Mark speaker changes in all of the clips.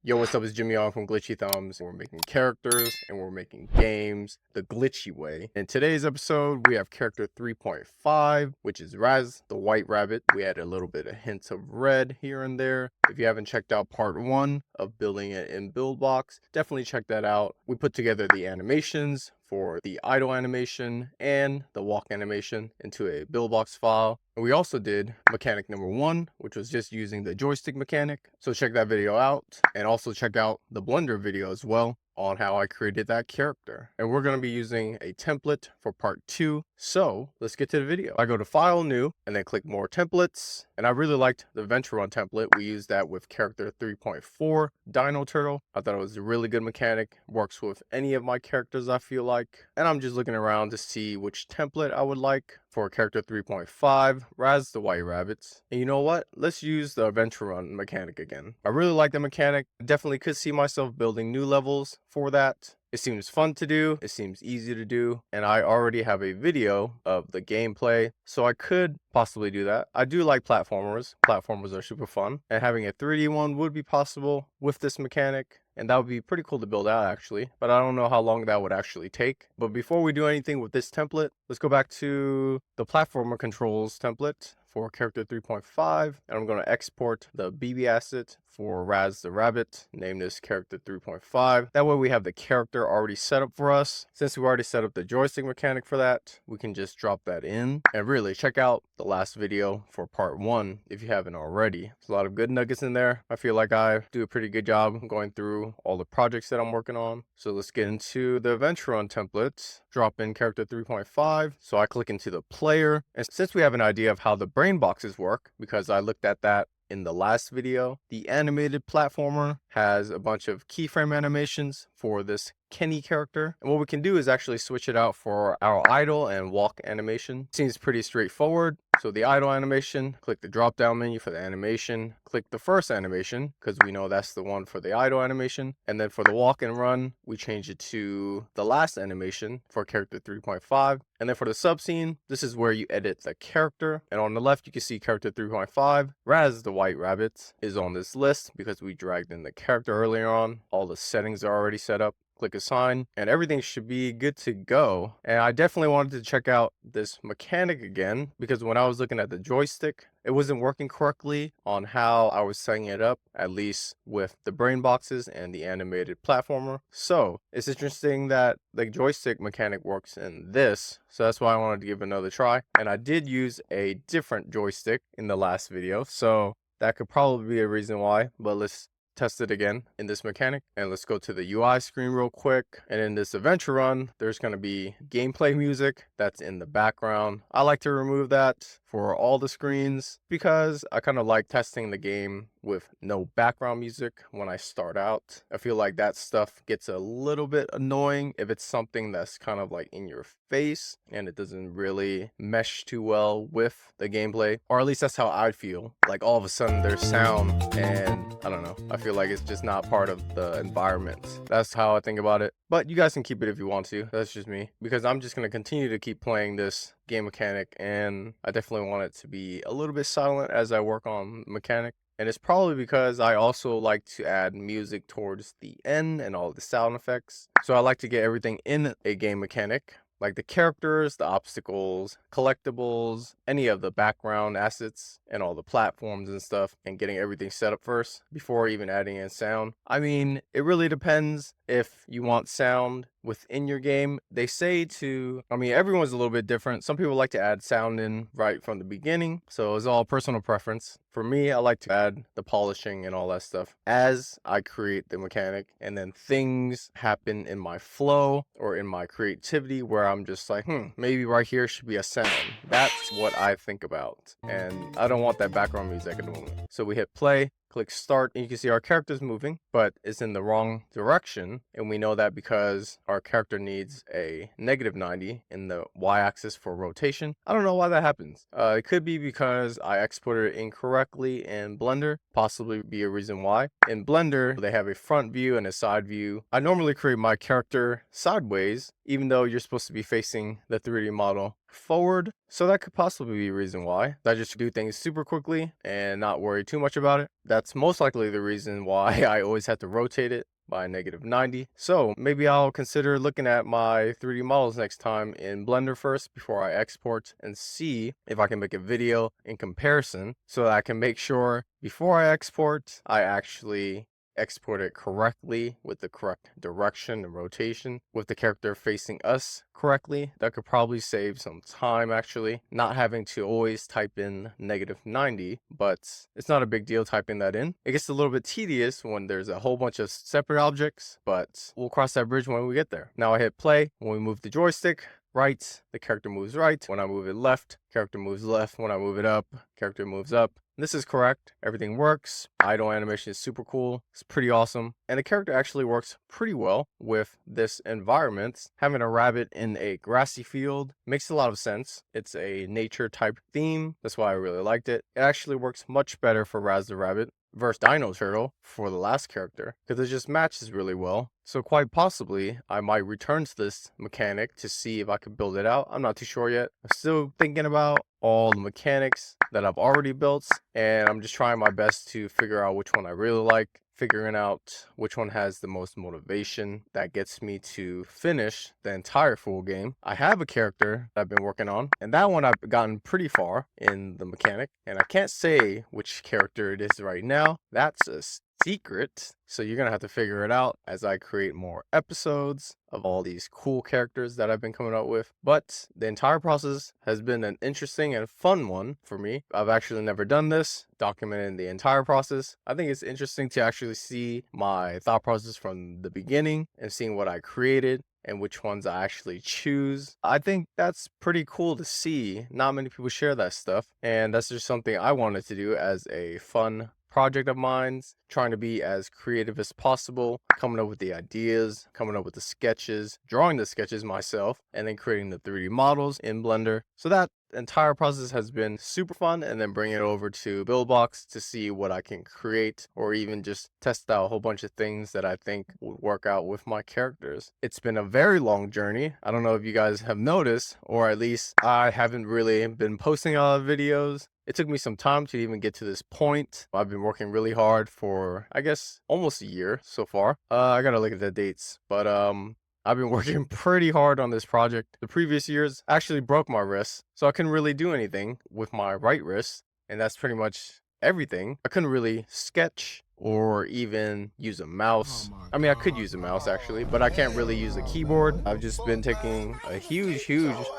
Speaker 1: Yo, what's up? It's Jimmy on from Glitchy Thumbs. We're making characters and we're making games the glitchy way. In today's episode, we have character 3.5, which is Raz the White Rabbit. We add a little bit of hints of red here and there. If you haven't checked out part 1 of building it in Buildbox, definitely check that out. We put together the animations for the idle animation and the walk animation into a Buildbox file. And we also did mechanic number 1, which was just using the joystick mechanic. So check that video out, and also check out the Blender video as well on how I created that character. And we're going to be using a template for part 2. So let's get to the video. I go to File, New, and then click More Templates. And I really liked the Venture Run template. We used that with character 3.4, Dino Turtle. I thought it was a really good mechanic. Works with any of my characters, I feel like. And I'm just looking around to see which template I would like for character 3.5, Raz the White Rabbit. And you know what? Let's use the Adventure Run mechanic again. I really like the mechanic. Definitely could see myself building new levels for that. It seems fun to do, it seems easy to do, and I already have a video of the gameplay, so I could possibly do that. I do like platformers. Platformers are super fun, and having a 3D one would be possible with this mechanic. And that would be pretty cool to build out actually, but I don't know how long that would actually take. But before we do anything with this template, let's go back to the platformer controls template for character 3.5, and I'm going to export the BBasset for Raz the Rabbit, name this character 3.5. That way we have the character already set up for us. Since we already set up the joystick mechanic for that, we can just drop that in. And really check out the last video for part 1 if you haven't already. There's a lot of good nuggets in there. I feel like I do a pretty good job going through all the projects that I'm working on. So let's get into the Adventure Run template. Drop in character 3.5. So I click into the player, and since we have an idea of how the brain boxes work, because I looked at that in the last video, the animated platformer has a bunch of keyframe animations for this Kenny character. And what we can do is actually switch it out for our idle and walk animation. Seems pretty straightforward. So the idle animation, click the drop down menu for the animation, click the first animation because we know that's the one for the idle animation. And then for the walk and run, we change it to the last animation for character 3.5. And then for the subscene, this is where you edit the character. And on the left, you can see character 3.5. Raz the White Rabbit is on this list because we dragged in the character earlier on. All the settings are already set up. Click assign, and everything should be good to go. And I definitely wanted to check out this mechanic again because when I was looking at the joystick, it wasn't working correctly on how I was setting it up, at least with the brain boxes and the animated platformer. So it's interesting that the joystick mechanic works in this. So that's why I wanted to give it another try. And I did use a different joystick in the last video, so that could probably be a reason why, but let's test it again in this mechanic. And let's go to the UI screen real quick. And in this Adventure Run, there's going to be gameplay music that's in the background. I like to remove that for all the screens because I kind of like testing the game with no background music when I start out. I feel like that stuff gets a little bit annoying if it's something that's kind of like in your face and it doesn't really mesh too well with the gameplay, or at least that's how I feel. Like all of a sudden there's sound and I don't know, I feel like it's just not part of the environment. That's how I think about it, but you guys can keep it if you want to. That's just me, because I'm just going to continue to keep playing this game mechanic, and I definitely want it to be a little bit silent as I work on mechanic. And it's probably because I also like to add music towards the end and all the sound effects. So I like to get everything in a game mechanic, like the characters, the obstacles, collectibles, any of the background assets, and all the platforms and stuff, and getting everything set up first before even adding in sound. I mean, it really depends if you want sound within your game. They say to, I mean, everyone's a little bit different. Some people like to add sound in right from the beginning, so it's all personal preference. For me, I like to add the polishing and all that stuff as I create the mechanic, and then things happen in my flow or in my creativity where I'm just like, maybe right here should be a sound. That's what I think about, and I don't want that background music at the moment. So we hit play, click start, and you can see our character's moving, but it's in the wrong direction. And we know that because our character needs a -90 in the y-axis for rotation. I don't know why that happens. It could be because I exported it incorrectly in Blender, possibly be a reason why. In Blender, they have a front view and a side view. I normally create my character sideways, even though you're supposed to be facing the 3D model forward. So that could possibly be a reason why. I just do things super quickly and not worry too much about it. That's most likely the reason why I always have to rotate it by -90. So maybe I'll consider looking at my 3D models next time in Blender first before I export, and see if I can make a video in comparison so that I can make sure before I export, I actually export it correctly with the correct direction and rotation with the character facing us correctly. That could probably save some time, actually, not having to always type in -90, but it's not a big deal typing that in. It gets a little bit tedious when there's a whole bunch of separate objects, but we'll cross that bridge when we get there. Now I hit play. When we move the joystick right, the character moves right. When I move it left, character moves left. When I move it up, character moves up. This is correct. Everything works. Idle animation is super cool. It's pretty awesome. And the character actually works pretty well with this environment. Having a rabbit in a grassy field makes a lot of sense. It's a nature type theme. That's why I really liked it. It actually works much better for Raz the Rabbit versus Dino Turtle for the last character, because it just matches really well. So quite possibly I might return to this mechanic to see if I could build it out. I'm not too sure yet. I'm still thinking about all the mechanics that I've already built, and I'm just trying my best to figure out which one I really like, figuring out which one has the most motivation that gets me to finish the entire full game. I have a character that I've been working on, and that one I've gotten pretty far in the mechanic, and I can't say which character it is right now. That's a secret, so you're gonna have to figure it out as I create more episodes of all these cool characters that I've been coming up with. But the entire process has been an interesting and fun one for me. I've actually never done this, documenting the entire process. I think it's interesting to actually see my thought process from the beginning and seeing what I created and which ones I actually choose. I think that's pretty cool to see. Not many people share that stuff, and that's just something I wanted to do as a fun project of mine, trying to be as creative as possible, coming up with the ideas, coming up with the sketches, drawing the sketches myself, and then creating the 3D models in Blender. So that entire process has been super fun, and then bringing it over to Buildbox to see what I can create, or even just test out a whole bunch of things that I think would work out with my characters. It's been a very long journey. I don't know if you guys have noticed, or at least I haven't really been posting a lot of videos. It took me some time to even get to this point. I've been working really hard for, I guess, almost a year so far. I gotta look at the dates, but I've been working pretty hard on this project. The previous years actually broke my wrist, so I couldn't really do anything with my right wrist, and that's pretty much everything. I couldn't really sketch or even use a mouse. I mean, I could use a mouse actually, but I can't really use a keyboard. I've just been taking a huge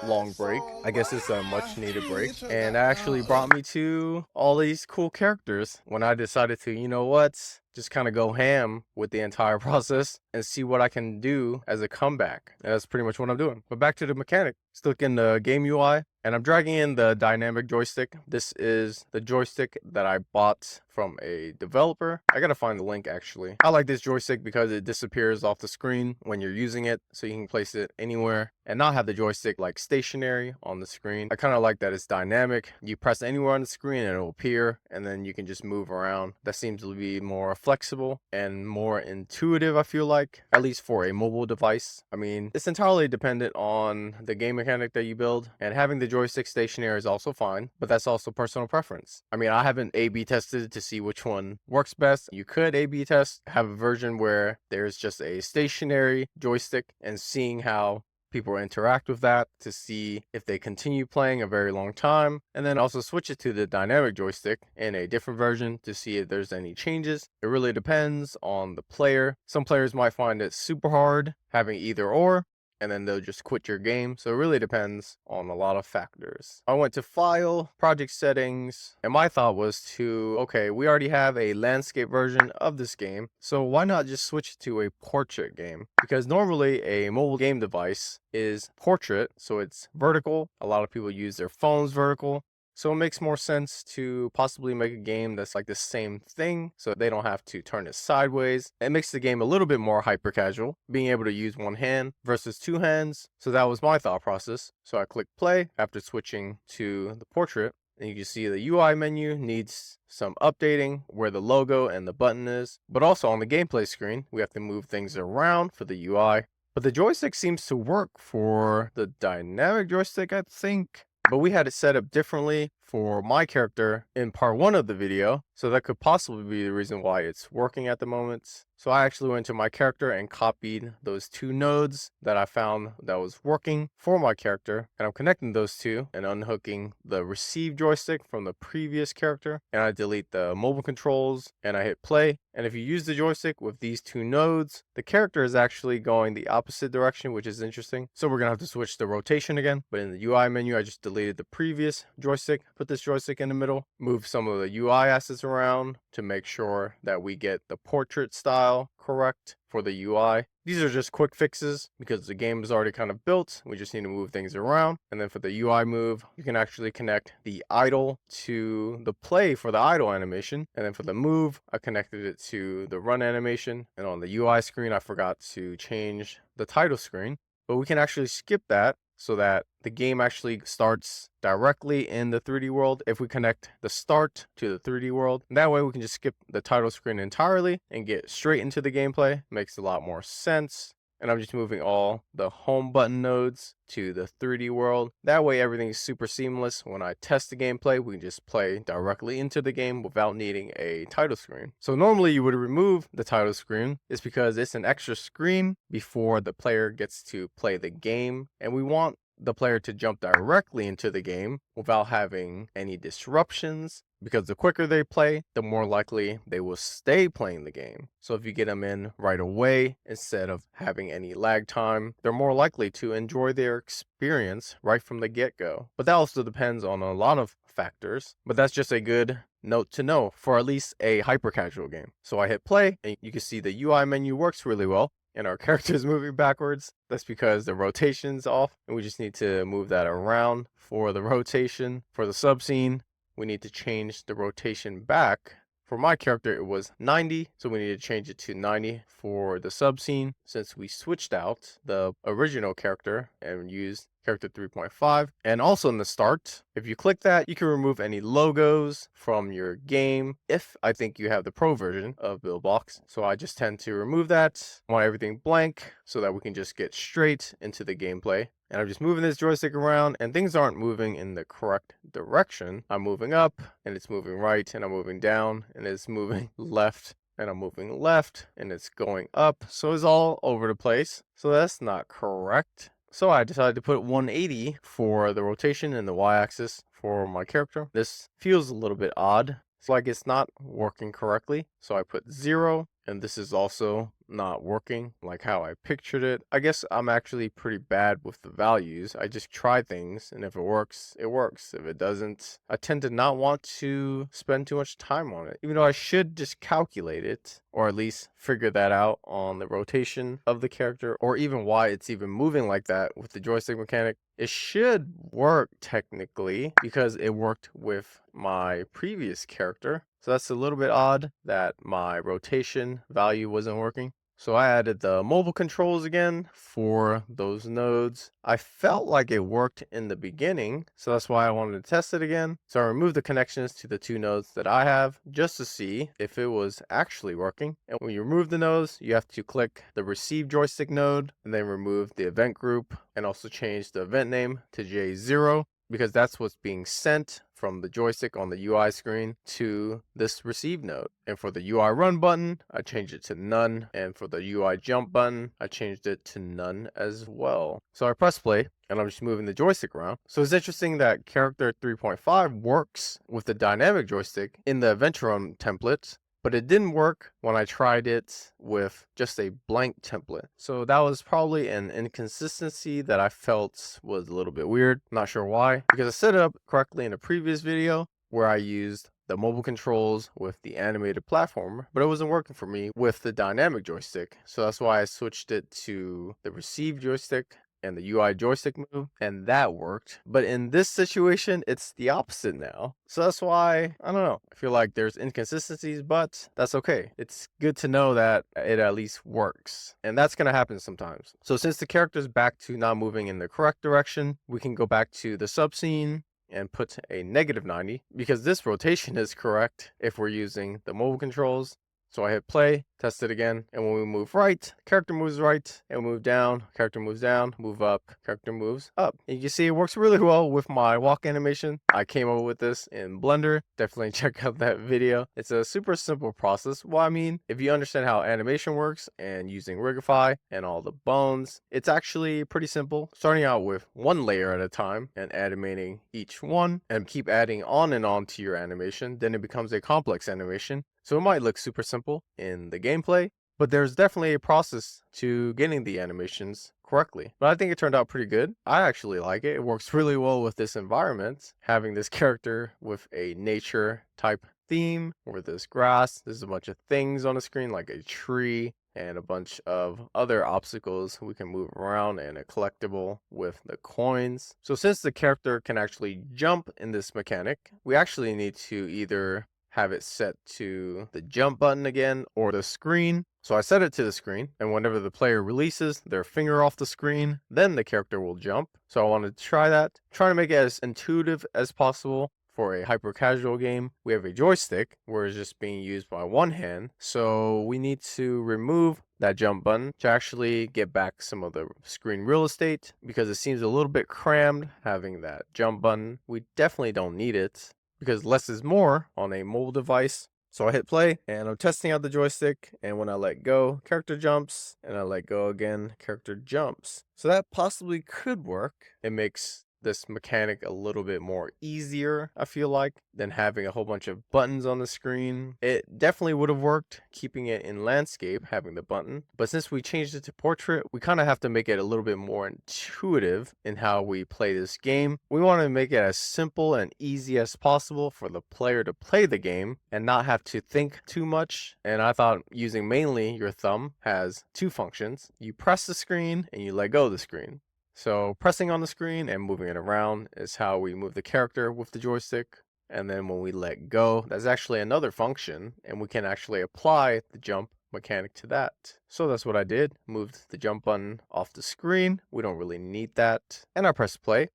Speaker 1: long break. I guess it's a much needed break, and that actually brought me to all these cool characters when I decided to, you know what, just kind of go ham with the entire process and see what I can do as a comeback. And that's pretty much what I'm doing. But back to the mechanic. Still in the game UI, and I'm dragging in the dynamic joystick. This is the joystick that I bought from a developer. I gotta find the link actually. I like this joystick because it disappears off the screen when you're using it, so you can place it anywhere and not have the joystick like stationary on the screen. I kind of like that it's dynamic. You press anywhere on the screen and it'll appear, and then you can just move around. That seems to be more flexible and more intuitive, I feel like, at least for a mobile device. I mean, it's entirely dependent on the game mechanic that you build, and having the joystick stationary is also fine, but that's also personal preference. I mean, I haven't A/B tested to see which one works best. You could A/B test, have a version where there's just a stationary joystick, and seeing how people interact with that to see if they continue playing a very long time, and then also switch it to the dynamic joystick in a different version to see if there's any changes. It really depends on the player. Some players might find it super hard having either or, and then they'll just quit your game. So it really depends on a lot of factors. I went to File, Project Settings, and my thought was to, okay, we already have a landscape version of this game, so why not just switch it to a portrait game? Because normally a mobile game device is portrait, so it's vertical. A lot of people use their phones vertical. So it makes more sense to possibly make a game that's like the same thing, so they don't have to turn it sideways. It makes the game a little bit more hyper casual, being able to use one hand versus two hands. So that was my thought process. So I clicked play after switching to the portrait, and you can see the UI menu needs some updating where the logo and the button is. But also on the gameplay screen, we have to move things around for the UI. But the joystick seems to work for the dynamic joystick, I think. But we had it set up differently for my character in part 1 of the video, so that could possibly be the reason why it's working at the moment. So I actually went to my character and copied those 2 nodes that I found that was working for my character, and I'm connecting those 2 and unhooking the receive joystick from the previous character, and I delete the mobile controls and I hit play. And if you use the joystick with these 2 nodes, the character is actually going the opposite direction, which is interesting. So we're gonna have to switch the rotation again, but in the UI menu I just deleted the previous joystick, put this joystick in the middle, move some of the UI assets around to make sure that we get the portrait style correct for the UI. These are just quick fixes because the game is already kind of built. We just need to move things around. And then for the UI move, you can actually connect the idle to the play for the idle animation. And then for the move, I connected it to the run animation. And on the UI screen, I forgot to change the title screen, but we can actually skip that so that the game actually starts directly in the 3D world if we connect the start to the 3D world. And that way we can just skip the title screen entirely and get straight into the gameplay. Makes a lot more sense. And I'm just moving all the home button nodes to the 3D world. That way everything's super seamless. When I test the gameplay, we can just play directly into the game without needing a title screen. So normally you would remove the title screen. It's because it's an extra screen before the player gets to play the game. And we want the player to jump directly into the game without having any disruptions, because the quicker they play, the more likely they will stay playing the game. So if you get them in right away instead of having any lag time, they're more likely to enjoy their experience right from the get-go. But that also depends on a lot of factors, but that's just a good note to know for at least a hyper casual game. So I hit play and you can see the UI menu works really well. And our character is moving backwards. That's because the rotation's off, and we just need to move that around for the rotation. For the sub scene, we need to change the rotation back. For my character, it was 90, so we need to change it to 90 for the sub scene, since we switched out the original character and used character 3.5. And also in the start, if you click that, you can remove any logos from your game if I think you have the pro version of Buildbox. So I just tend to remove that. I want everything blank so that we can just get straight into the gameplay. And I'm just moving this joystick around and things aren't moving in the correct direction. I'm moving up and it's moving right, and I'm moving down and it's moving left, and I'm moving left and it's going up. So it's all over the place. So that's not correct. So I decided to put 180 for the rotation and the y-axis for my character. This feels a little bit odd. It's like it's not working correctly. So I put 0, and this is also not working like how I pictured it. I guess I'm actually pretty bad with the values. I just try things, and if it works, it works. If it doesn't, I tend to not want to spend too much time on it, even though I should just calculate it, or at least figure that out on the rotation of the character, or even why it's even moving like that with the joystick mechanic. It should work technically because it worked with my previous character. So that's a little bit odd that my rotation value wasn't working. So I added the mobile controls again for those nodes. I felt like it worked in the beginning, so that's why I wanted to test it again. So I removed the connections to the 2 nodes that I have just to see if it was actually working. And when you remove the nodes, you have to click the receive joystick node and then remove the event group, and also change the event name to J0, because that's what's being sent from the joystick on the UI screen to this receive node. And for the UI run button, I changed it to none. And for the UI jump button, I changed it to none as well. So I press play and I'm just moving the joystick around. So it's interesting that character 3.5 works with the dynamic joystick in the event run template, but it didn't work when I tried it with just a blank template. So that was probably an inconsistency that I felt was a little bit weird. Not sure why, because I set it up correctly in a previous video where I used the mobile controls with the animated platformer, but it wasn't working for me with the dynamic joystick. So that's why I switched it to the receive joystick and the UI joystick move, and that worked. But in this situation, it's the opposite now. So that's why, I don't know, I feel like there's inconsistencies, but that's okay. It's good to know that it at least works, and that's gonna happen sometimes. So since the character's back to not moving in the correct direction, we can go back to the sub scene and put a -90, because this rotation is correct if we're using the mobile controls. So I hit play, test it again, and when we move right, character moves right, and move down, character moves down, move up, character moves up. And you can see it works really well with my walk animation. I came up with this in Blender. Definitely check out that video. It's a super simple process. Well, I mean, if you understand how animation works and using Rigify and all the bones, it's actually pretty simple. Starting out with one layer at a time and animating each one and keep adding on and on to your animation, then it becomes a complex animation. So it might look super simple in the gameplay, but there's definitely a process to getting the animations correctly. But I think it turned out pretty good. I actually like it. It works really well with this environment, having this character with a nature type theme where there's grass, there's a bunch of things on the screen like a tree and a bunch of other obstacles we can move around, and a collectible with the coins. So since the character can actually jump in this mechanic, we actually need to either have it set to the jump button again or the screen. So I set it to the screen, and whenever the player releases their finger off the screen, then the character will jump. So I wanted to try that, trying to make it as intuitive as possible. For a hyper casual game, we have a joystick where it's just being used by one hand. So we need to remove that jump button to actually get back some of the screen real estate, because it seems a little bit crammed having that jump button. We definitely don't need it, because less is more on a mobile device. So I hit play and I'm testing out the joystick, and when I let go, character jumps, and I let go again, character jumps. So that possibly could work. It makes this mechanic a little bit more easier, I feel like, than having a whole bunch of buttons on the screen. It definitely would have worked keeping it in landscape, having the button, but since we changed it to portrait, we kind of have to make it a little bit more intuitive in how we play this game. We want to make it as simple and easy as possible for the player to play the game and not have to think too much. And I thought using mainly your thumb has two functions. You press the screen and you let go of the screen. So pressing on the screen and moving it around is how we move the character with the joystick. And then when we let go, that's actually another function, and we can actually apply the jump mechanic to that. So that's what I did. Moved the jump button off the screen. We don't really need that. And I press play.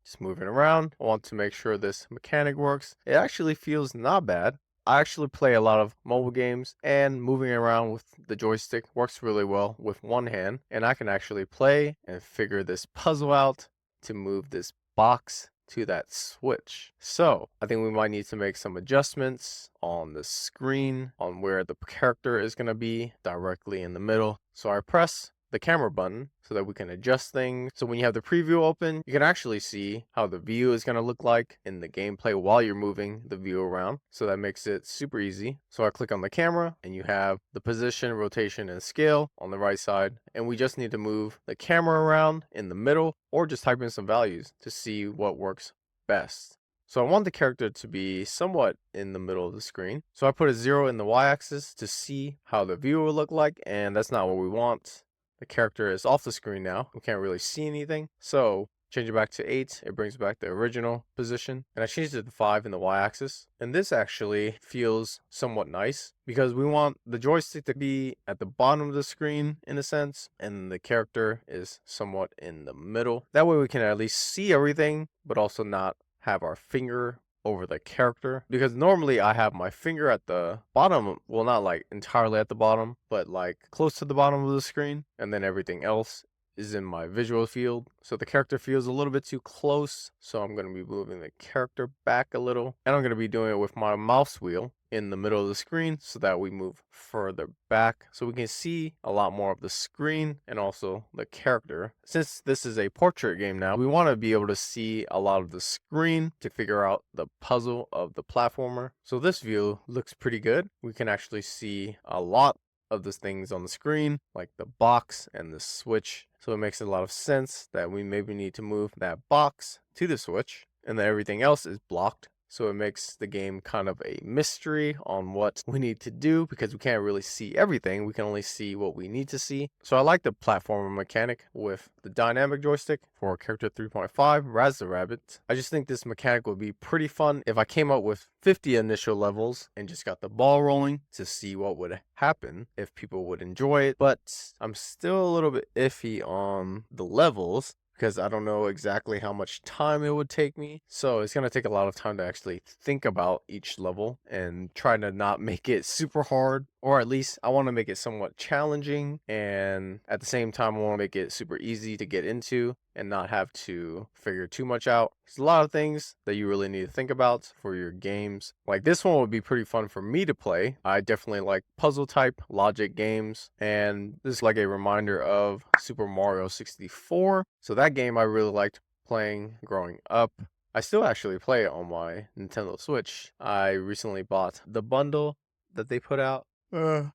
Speaker 1: Just moving around. I want to make sure this mechanic works. It actually feels not bad. I actually play a lot of mobile games, and moving around with the joystick works really well with one hand, and I can actually play and figure this puzzle out to move this box to that switch. So I think we might need to make some adjustments on the screen on where the character is going to be directly in the middle. So I press the camera button so that we can adjust things. So when you have the preview open, you can actually see how the view is going to look like in the gameplay while you're moving the view around. So that makes it super easy. So I click on the camera and you have the position, rotation, and scale on the right side. And we just need to move the camera around in the middle or just type in some values to see what works best. So I want the character to be somewhat in the middle of the screen. So I put a 0 in the y-axis to see how the view will look like, and that's not what we want. The character is off the screen now. We can't really see anything. So change it back to 8. It brings back the original position. And I changed it to 5 in the y-axis. And this actually feels somewhat nice because we want the joystick to be at the bottom of the screen in a sense, and the character is somewhat in the middle. That way we can at least see everything, but also not have our finger over the character, because normally I have my finger at the bottom, well, not like entirely at the bottom, but like close to the bottom of the screen, and then everything else is in my visual field. So the character feels a little bit too close, so I'm going to be moving the character back a little, and I'm going to be doing it with my mouse wheel in the middle of the screen so that we move further back so we can see a lot more of the screen and also the character. Since this is a portrait game now, we want to be able to see a lot of the screen to figure out the puzzle of the platformer. So this view looks pretty good. We can actually see a lot of the things on the screen, like the box and the switch. So it makes a lot of sense that we maybe need to move that box to the switch, and then everything else is blocked. So it makes the game kind of a mystery on what we need to do, because we can't really see everything. We can only see what we need to see. So I like the platformer mechanic with the dynamic joystick for character 3.5, Raz the Rabbit. I just think this mechanic would be pretty fun if I came up with 50 initial levels and just got the ball rolling to see what would happen, if people would enjoy it. But I'm still a little bit iffy on the levels, because I don't know exactly how much time it would take me. So it's going to take a lot of time to actually think about each level and try to not make it super hard or at least I want to make it somewhat challenging, and at the same time I want to make it super easy to get into and not have to figure too much out. There's a lot of things that you really need to think about for your games. Like this one would be pretty fun for me to play. I definitely like puzzle type logic games, and this is like a reminder of Super Mario 64. So that game I really liked playing growing up. I still actually play it on my Nintendo Switch. I recently bought the bundle that they put out. Uh-oh,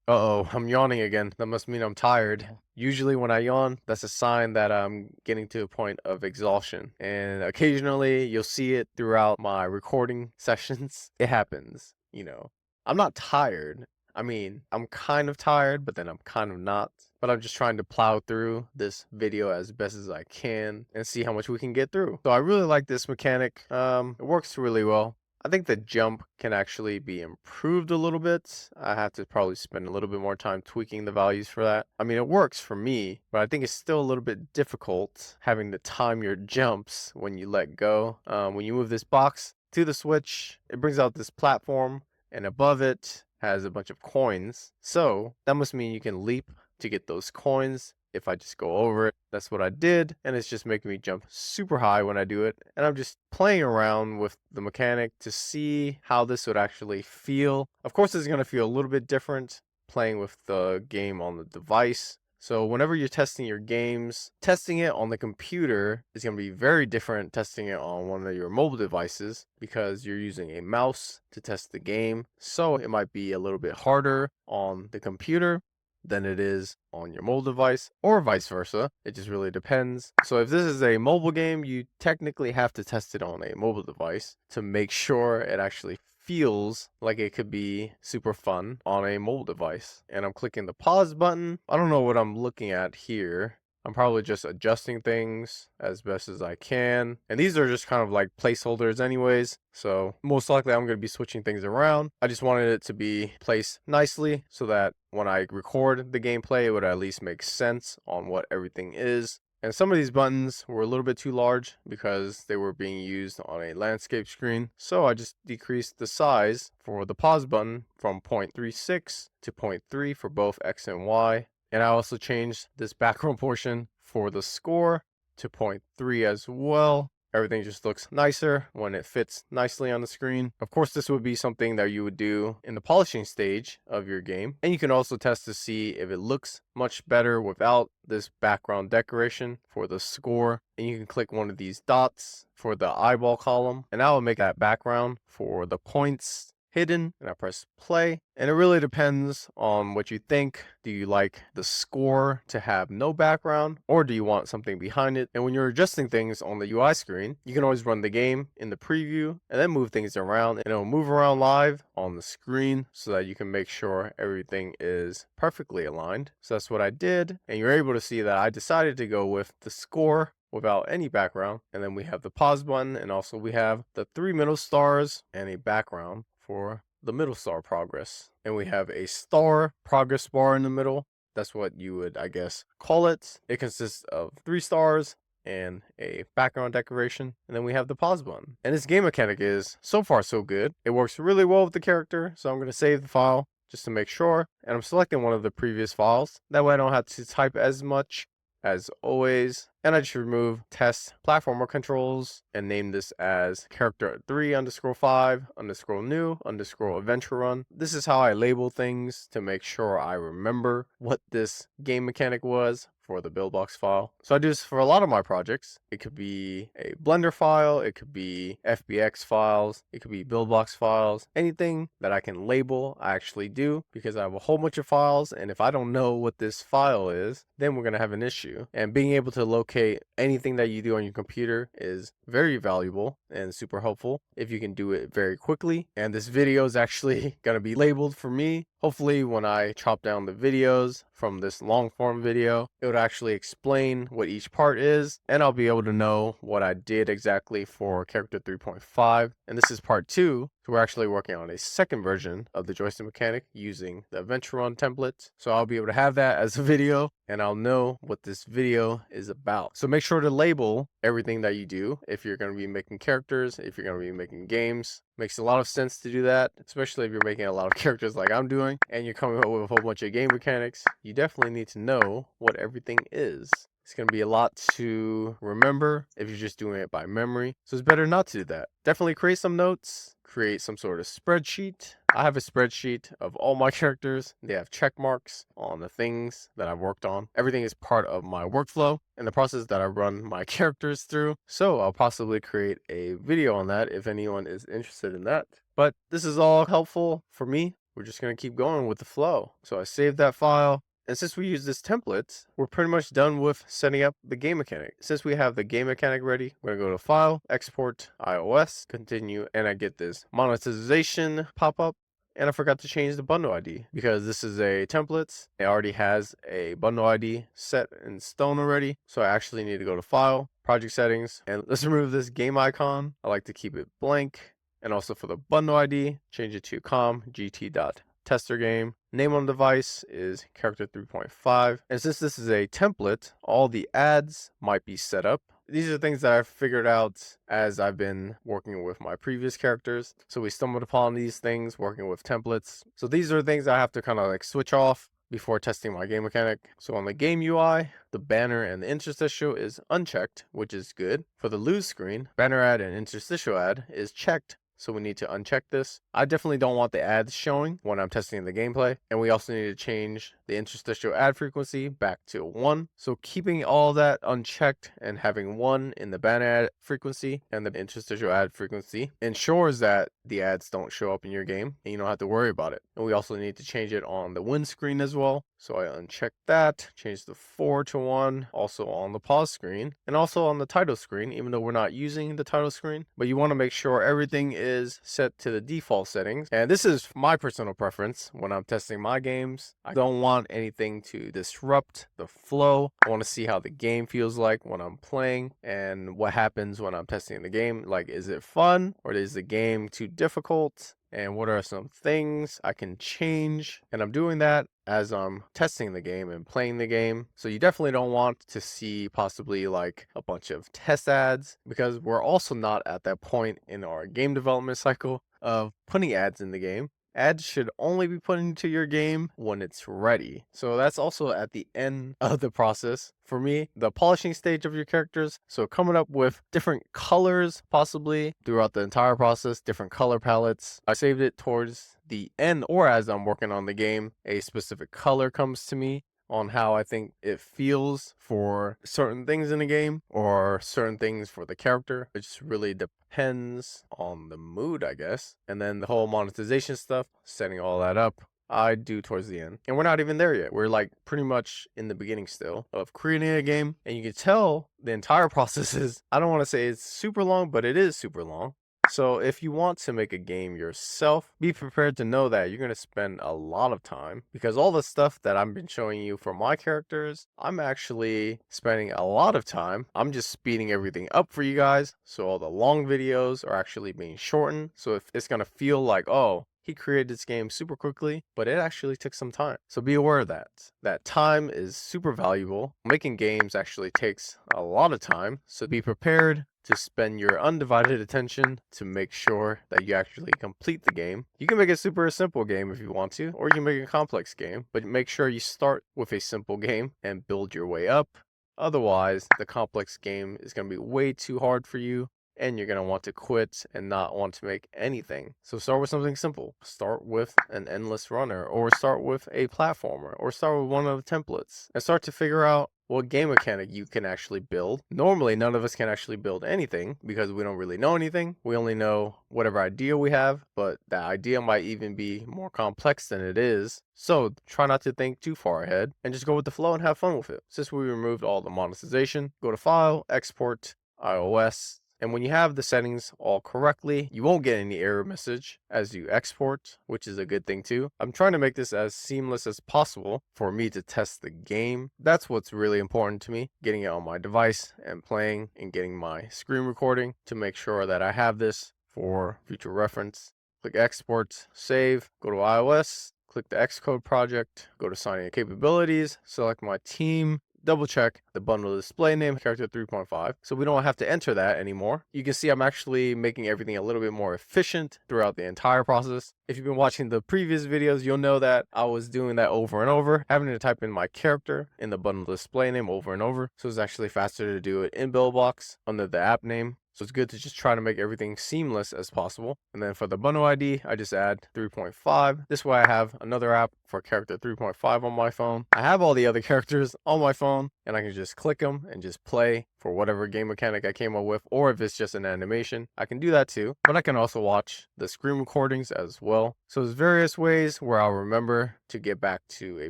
Speaker 1: I'm yawning again. That must mean I'm tired. Usually when I yawn, that's a sign that I'm getting to a point of exhaustion. And occasionally you'll see it throughout my recording sessions. It happens, you know. I'm not tired. I mean, I'm kind of tired, but then I'm kind of not. But I'm just trying to plow through this video as best as I can and see how much we can get through. So I really like this mechanic. It works really well. I think the jump can actually be improved a little bit. I have to probably spend a little bit more time tweaking the values for that. I mean, it works for me, but I think it's still a little bit difficult having to time your jumps when you let go. When you move this box to the Switch, it brings out this platform, and above it has a bunch of coins. So that must mean you can leap to get those coins. If I just go over it, that's what I did, and it's just making me jump super high when I do it. And I'm just playing around with the mechanic to see how this would actually feel. Of course, it's going to feel a little bit different playing with the game on the device. So whenever you're testing your games, testing it on the computer is going to be very different testing it on one of your mobile devices, because you're using a mouse to test the game. So it might be a little bit harder on the computer than it is on your mobile device, or vice versa. It just really depends. So if this is a mobile game, you technically have to test it on a mobile device to make sure it actually feels like it could be super fun on a mobile device. And I'm clicking the pause button. I don't know what I'm looking at here. I'm probably just adjusting things as best as I can. And these are just kind of like placeholders anyways. So most likely I'm going to be switching things around. I just wanted it to be placed nicely so that when I record the gameplay, it would at least make sense on what everything is. And some of these buttons were a little bit too large because they were being used on a landscape screen. So I just decreased the size for the pause button from 0.36 to 0.3 for both X and Y. And I also changed this background portion for the score to 0.3 as well. Everything just looks nicer when it fits nicely on the screen. Of course, this would be something that you would do in the polishing stage of your game. And you can also test to see if it looks much better without this background decoration for the score. And you can click one of these dots for the eyeball column, and I will make that background for the points hidden, and I press play. And it really depends on what you think. Do you like the score to have no background, or do you want something behind it? And when you're adjusting things on the UI screen, you can always run the game in the preview and then move things around, and it'll move around live on the screen so that you can make sure everything is perfectly aligned. So that's what I did, and you're able to see that I decided to go with the score without any background. And then we have the pause button, and also we have the 3 middle stars and a background for the middle star progress. And we have a star progress bar in the middle. That's what you would, I guess, call it. It consists of 3 stars and a background decoration. And then we have the pause button. And this game mechanic is so far so good. It works really well with the character. So I'm going to save the file just to make sure. And I'm selecting one of the previous files. That way I don't have to type as much as always. And I just remove test platformer controls and name this as character 3_5_new_adventure run. This is how I label things to make sure I remember what this game mechanic was for the Buildbox file. So I do this for a lot of my projects. It could be a Blender file, it could be FBX files, it could be Buildbox files. Anything that I can label, I actually do, because I have a whole bunch of files, and if I don't know what this file is, then we're going to have an issue. And being able to locate anything that you do on your computer is very valuable and super helpful if you can do it very quickly. And this video is actually going to be labeled for me. Hopefully when I chop down the videos from this long form video, it would actually explain what each part is, and I'll be able to know what I did exactly for character 3.5. And this is part 2. So we're actually working on a second version of the joystick mechanic using the Adventure Run template. So I'll be able to have that as a video and I'll know what this video is about. So make sure to label everything that you do if you're going to be making characters, if you're going to be making games. Makes a lot of sense to do that, especially if you're making a lot of characters like I'm doing and you're coming up with a whole bunch of game mechanics. You definitely need to know what everything is. It's going to be a lot to remember if you're just doing it by memory. So it's better not to do that. Definitely create some notes, create some sort of spreadsheet. I have a spreadsheet of all my characters. They have check marks on the things that I've worked on. Everything is part of my workflow and the process that I run my characters through. So I'll possibly create a video on that if anyone is interested in that. But this is all helpful for me. We're just going to keep going with the flow. So I saved that file. And since we use this template, we're pretty much done with setting up the game mechanic. Since we have the game mechanic ready, we're going to go to File, Export, iOS, Continue, and I get this monetization pop-up. And I forgot to change the bundle ID because this is a template. It already has a bundle ID set in stone already. So I actually need to go to File, Project Settings, and let's remove this game icon. I like to keep it blank. And also for the bundle ID, change it to com.gt.tester game. Name on the device is character 3.5. And since this is a template, all the ads might be set up. These are things that I've figured out as I've been working with my previous characters. So we stumbled upon these things working with templates. So these are things I have to kind of like switch off before testing my game mechanic. So on the game UI, the banner and the interstitial is unchecked, which is good. For the lose screen, banner ad and interstitial ad is checked. So we need to uncheck this. I definitely don't want the ads showing when I'm testing the gameplay. And we also need to change the interstitial ad frequency back to 1. So keeping all that unchecked and having 1 in the banner ad frequency and the interstitial ad frequency ensures that the ads don't show up in your game and you don't have to worry about it. And we also need to change it on the win screen as well. So I uncheck that, change the 4 to 1, also on the pause screen and also on the title screen, even though we're not using the title screen. But you want to make sure everything is set to the default settings. And this is my personal preference when I'm testing my games. I don't want anything to disrupt the flow. I want to see how the game feels like when I'm playing and what happens when I'm testing the game. Like, is it fun or is the game too difficult? And what are some things I can change? And I'm doing that as I'm testing the game and playing the game. So you definitely don't want to see possibly like a bunch of test ads because we're also not at that point in our game development cycle of putting ads in the game. Ads should only be put into your game when it's ready. So that's also at the end of the process. For me, the polishing stage of your characters. So coming up with different colors possibly throughout the entire process, different color palettes. I saved it towards the end or as I'm working on the game, a specific color comes to me on how I think it feels for certain things in the game or certain things for the character. It just really depends on the mood, I guess. And then the whole monetization stuff, setting all that up, I do towards the end. And we're not even there yet. We're like pretty much in the beginning still of creating a game. And you can tell the entire process is, I don't want to say it's super long, but it is super long. So if you want to make a game yourself, be prepared to know that you're going to spend a lot of time because all the stuff that I've been showing you for my characters, I'm actually spending a lot of time. I'm just speeding everything up for you guys. So all the long videos are actually being shortened. So if it's going to feel like, oh, he created this game super quickly, but it actually took some time. So be aware of that. That time is super valuable. Making games actually takes a lot of time. So be prepared to spend your undivided attention to make sure that you actually complete the game. You can make a super simple game if you want to, or you can make a complex game, but make sure you start with a simple game and build your way up. Otherwise, the complex game is going to be way too hard for you and you're going to want to quit and not want to make anything. So start with something simple. Start with an endless runner, or start with a platformer, or start with one of the templates and start to figure out what game mechanic you can actually build. Normally, none of us can actually build anything because we don't really know anything. We only know whatever idea we have, but that idea might even be more complex than it is. So try not to think too far ahead and just go with the flow and have fun with it. Since we removed all the monetization, go to File, Export, iOS. And when you have the settings all correctly, you won't get any error message as you export, which is a good thing too. I'm trying to make this as seamless as possible for me to test the game. That's what's really important to me, getting it on my device and playing and getting my screen recording to make sure that I have this for future reference. click export, save, go to iOS, click the Xcode project, go to signing capabilities, select my team, double check the bundle display name character 3.5 so we don't have to enter that anymore. You can see I'm actually making everything a little bit more efficient throughout the entire process. If you've been watching the previous videos, you'll know that I was doing that over and over, having to type in my character in the bundle display name over and over. So it's actually faster to do it in Buildbox under the app name. So it's good to just try to make everything seamless as possible. And then for the bundle ID, I just add 3.5. This way I have another app for character 3.5 on my phone. I have all the other characters on my phone and I can just click them and just play for whatever game mechanic I came up with. Or if it's just an animation, I can do that too. But I can also watch the screen recordings as well. So there's various ways where I'll remember to get back to a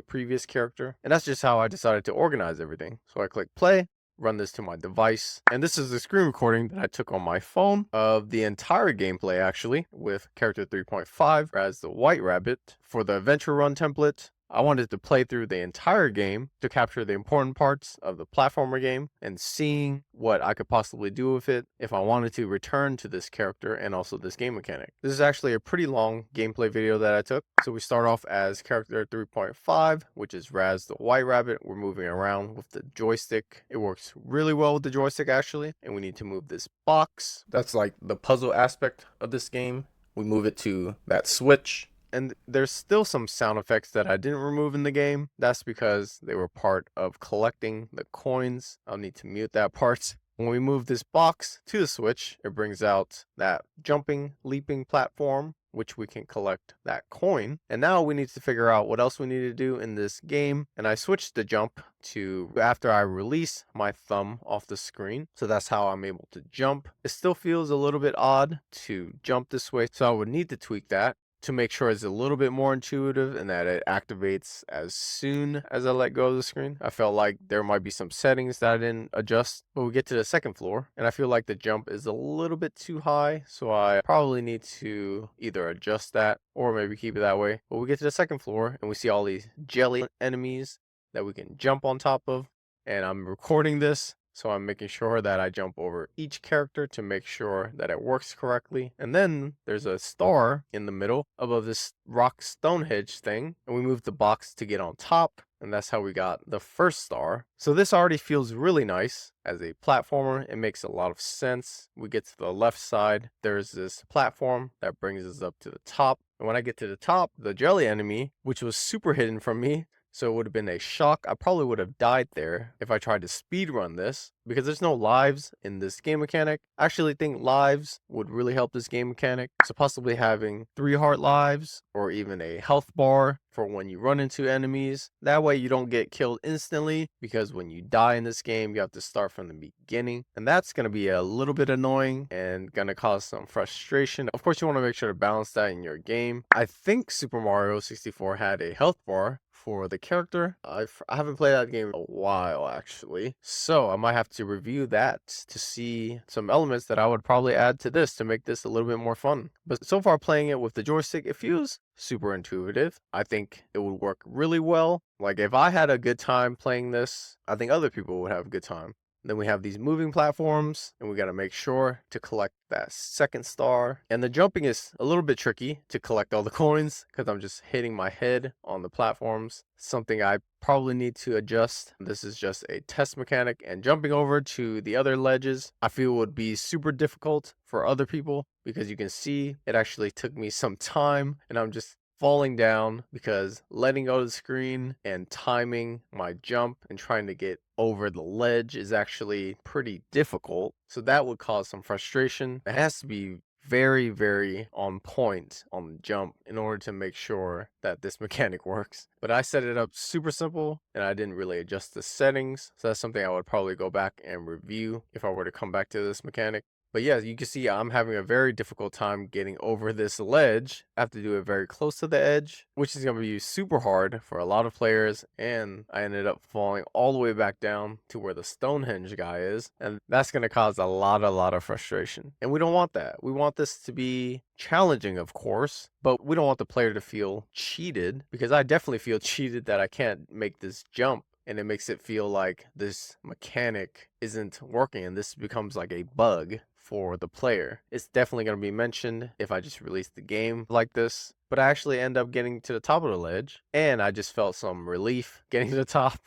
Speaker 1: previous character. And that's just how I decided to organize everything. So I click play, run this to my device, and this is the screen recording that I took on my phone of the entire gameplay actually with character 3.5 as the White Rabbit. For the adventure run template, I wanted to play through the entire game to capture the important parts of the platformer game and seeing what I could possibly do with it if I wanted to return to this character and also this game mechanic. This is actually a pretty long gameplay video that I took. So we start off as character 3.5, which is Raz the White Rabbit. We're moving around with the joystick. It works really well with the joystick actually. And we need to move this box. That's like the puzzle aspect of this game. We move it to that switch. And there's still some sound effects that I didn't remove in the game. That's because they were part of collecting the coins. I'll need to mute that part. When we move this box to the switch, it brings out that jumping, leaping platform, which we can collect that coin. And now we need to figure out what else we need to do in this game. And I switched the jump to after I release my thumb off the screen. So that's how I'm able to jump. It still feels a little bit odd to jump this way. So I would need to tweak that to make sure it's a little bit more intuitive and that it activates as soon as I let go of the screen. I felt like there might be some settings that I didn't adjust, but we get to the second floor and I feel like the jump is a little bit too high. So I probably need to either adjust that or maybe keep it that way. But we get to the second floor and we see all these jelly enemies that we can jump on top of. And I'm recording this, so I'm making sure that I jump over each character to make sure that it works correctly. And then there's a star in the middle above this rock Stonehenge thing. And we move the box to get on top. And that's how we got the first star. So this already feels really nice as a platformer. It makes a lot of sense. We get to the left side. There's this platform that brings us up to the top. And when I get to the top, the jelly enemy, which was super hidden from me, so it would have been a shock. I probably would have died there if I tried to speed run this because there's no lives in this game mechanic. I actually think lives would really help this game mechanic. So possibly having 3 heart lives or even a health bar for when you run into enemies. That way you don't get killed instantly because when you die in this game, you have to start from the beginning. And that's going to be a little bit annoying and going to cause some frustration. Of course, you want to make sure to balance that in your game. I think Super Mario 64 had a health bar for the character. I haven't played that game in a while actually, so I might have to review that to see some elements that I would probably add to this to make this a little bit more fun. But so far playing it with the joystick, it feels super intuitive. I think it would work really well. Like if I had a good time playing this, I think other people would have a good time. Then we have these moving platforms and we got to make sure to collect that second star. And the jumping is a little bit tricky to collect all the coins because I'm just hitting my head on the platforms. Something I probably need to adjust. This is just a test mechanic, and jumping over to the other ledges I feel would be super difficult for other people because you can see it actually took me some time and I'm just falling down because letting go of the screen and timing my jump and trying to get over the ledge is actually pretty difficult. So that would cause some frustration. It has to be very, very on point on the jump in order to make sure that this mechanic works. But I set it up super simple and I didn't really adjust the settings. So that's something I would probably go back and review if I were to come back to this mechanic. But yeah, you can see I'm having a very difficult time getting over this ledge. I have to do it very close to the edge, which is going to be super hard for a lot of players. And I ended up falling all the way back down to where the Stonehenge guy is. And that's going to cause a lot of frustration. And we don't want that. We want this to be challenging, of course, but we don't want the player to feel cheated, because I definitely feel cheated that I can't make this jump. And it makes it feel like this mechanic isn't working and this becomes like a bug for the player. It's definitely going to be mentioned if I just release the game like this, but I actually end up getting to the top of the ledge, and I just felt some relief getting to the top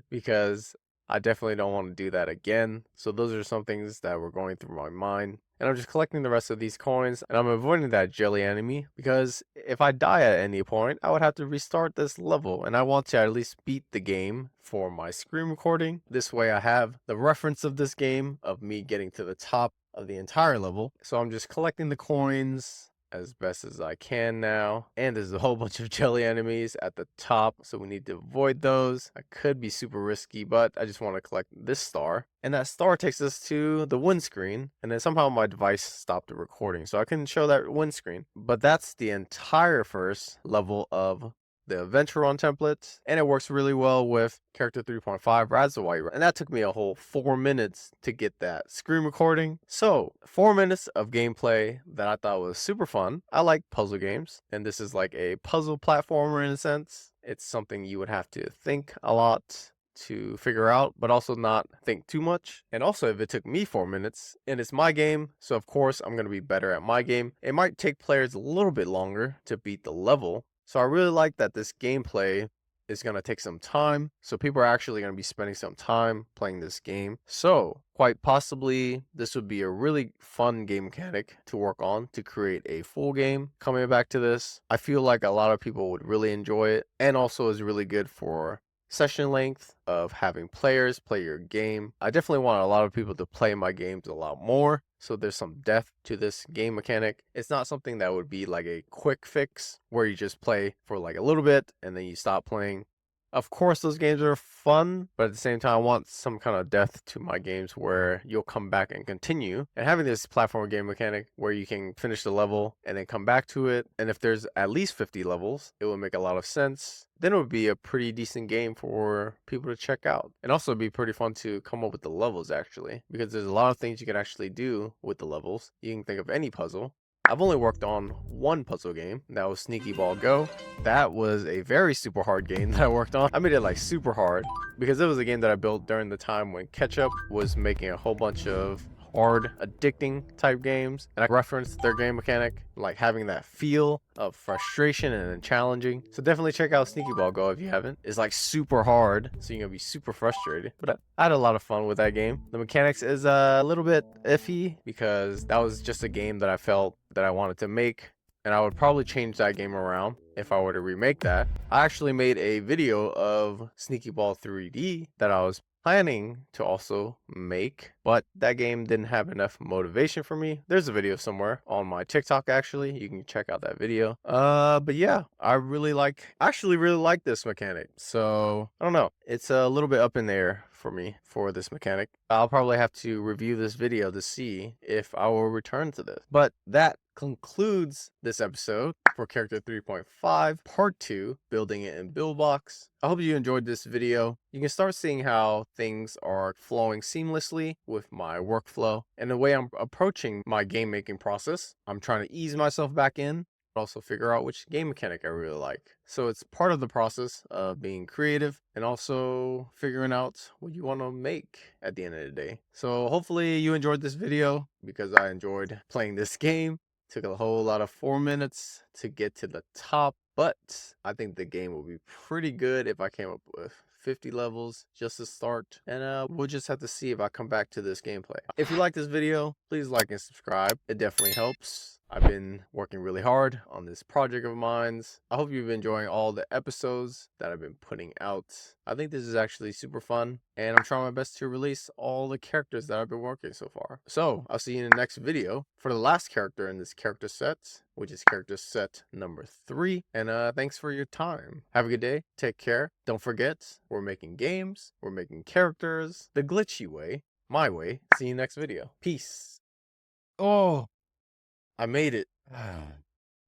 Speaker 1: because I definitely don't want to do that again. So those are some things that were going through my mind. And I'm just collecting the rest of these coins, and I'm avoiding that jelly enemy because if I die at any point, I would have to restart this level, and I want to at least beat the game for my screen recording. This way I have the reference of this game of me getting to the top of the entire level. So I'm just collecting the coins as best as I can now. And there's a whole bunch of jelly enemies at the top, so we need to avoid those. I could be super risky, but I just want to collect this star. And that star takes us to the windscreen, and then somehow my device stopped the recording, so I couldn't show that windscreen. But that's the entire first level of the adventure run template, and it works really well with character 3.5 Raz the Rabbit, and that took me a whole 4 minutes to get that screen recording. So 4 minutes of gameplay that I thought was super fun. I like puzzle games, and this is like a puzzle platformer in a sense. It's something you would have to think a lot to figure out, but also not think too much. And also, if it took me 4 minutes, and it's my game, so of course I'm going to be better at my game, it might take players a little bit longer to beat the level. So I really like that this gameplay is going to take some time. So people are actually going to be spending some time playing this game. So quite possibly this would be a really fun game mechanic to work on to create a full game. Coming back to this, I feel like a lot of people would really enjoy it, and also is really good for session length of having players play your game. I definitely want a lot of people to play my games a lot more, so there's some depth to this game mechanic. It's not something that would be like a quick fix where you just play for like a little bit and then you stop playing. Of course, those games are fun, but at the same time, I want some kind of depth to my games where you'll come back and continue. And having this platform game mechanic where you can finish the level and then come back to it, and if there's at least 50 levels, it would make a lot of sense. Then it would be a pretty decent game for people to check out. And also it'd be pretty fun to come up with the levels actually, because there's a lot of things you can actually do with the levels. You can think of any puzzle. I've only worked on one puzzle game, that was Sneaky Ball Go. That was a very super hard game that I worked on. I made it like super hard because it was a game that I built during the time when Ketchup was making a whole bunch of hard, addicting type games, and I referenced their game mechanic, like having that feel of frustration and challenging. So definitely check out Sneaky Ball Go if you haven't. It's like super hard, so you're gonna be super frustrated, but I had a lot of fun with that game. The mechanics is a little bit iffy because that was just a game that I felt that I wanted to make, and I would probably change that game around if I were to remake that. I actually made a video of Sneaky Ball 3D that I was planning to also make, but that game didn't have enough motivation for me. There's a video somewhere on my TikTok actually, you can check out that video. But yeah, I actually really like this mechanic. So I don't know, it's a little bit up in the air for me for this mechanic. I'll probably have to review this video to see if I will return to this. But that concludes this episode for character 3.5 part 2, building it in Buildbox. I hope you enjoyed this video. You can start seeing how things are flowing seamlessly with my workflow and the way I'm approaching my game making process. I'm trying to ease myself back in, but also figure out which game mechanic I really like. So it's part of the process of being creative and also figuring out what you want to make at the end of the day. So hopefully you enjoyed this video because I enjoyed playing this game. Took a whole lot of 4 minutes to get to the top, but I think the game will be pretty good if I came up with 50 levels just to start, and we'll just have to see if I come back to this gameplay. If you like this video, please like and subscribe. It definitely helps. I've been working really hard on this project of mine. I hope you've been enjoying all the episodes that I've been putting out. I think this is actually super fun, and I'm trying my best to release all the characters that I've been working so far. So I'll see you in the next video for the last character in this character set, which is character set number 3. And thanks for your time. Have a good day. Take care. Don't forget, we're making games, we're making characters the glitchy way, my way. See you next video. Peace. Oh, I made it.